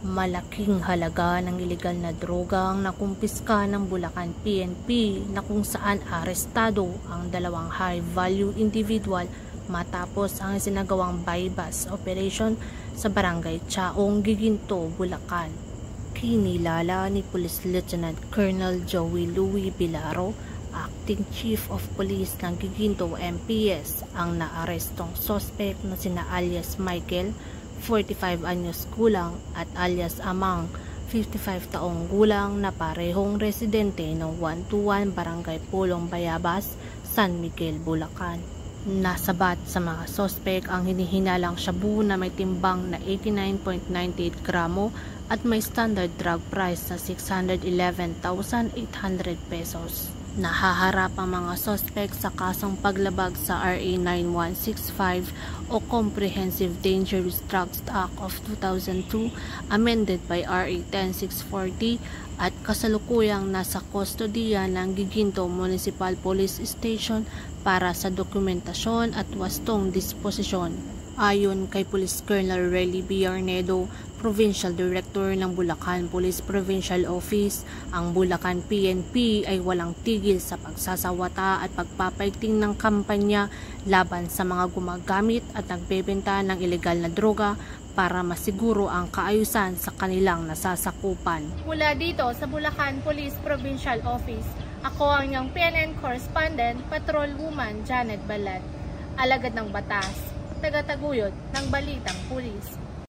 Malaking halaga ng ilegal na droga ang nakumpiska ng Bulacan PNP na kung saan arestado ang dalawang high-value individual matapos ang sinagawang bypass operation sa Barangay Chaong, Giginto, Bulacan. Kinilala ni Police Lieutenant Colonel Joey Louis Bilaro, Acting Chief of Police ng Giginto MPS, ang naarestong suspect na sina alias Michael, 45 anyos gulang, at alias Amang, 55 taong gulang, na parehong residente ng 121 Barangay Pulong Bayabas, San Miguel, Bulacan. Nasabat sa mga sospek ang hinihinalang shabu na may timbang na 89.98 gramo at may standard drug price na 611,800 pesos. Nahaharap ang mga sospek sa kasong paglabag sa RA 9165 o Comprehensive Dangerous Drugs Act of 2002 amended by RA 10640 at kasalukuyang nasa kustodiya ng Giginto Municipal Police Station para sa dokumentasyon at wastong disposisyon. Ayon kay Police Colonel Relly B. Arnedo, Provincial Director ng Bulacan Police Provincial Office, ang Bulacan PNP ay walang tigil sa pagsasawata at pagpapaigting ng kampanya laban sa mga gumagamit at nagbebenta ng ilegal na droga para masiguro ang kaayusan sa kanilang nasasakupan. Mula dito sa Bulacan Police Provincial Office, ako ang iyong PNN Correspondent, Patrol Woman Janet Balad, alagad ng batas, tagataguyod ng Balitang Pulis.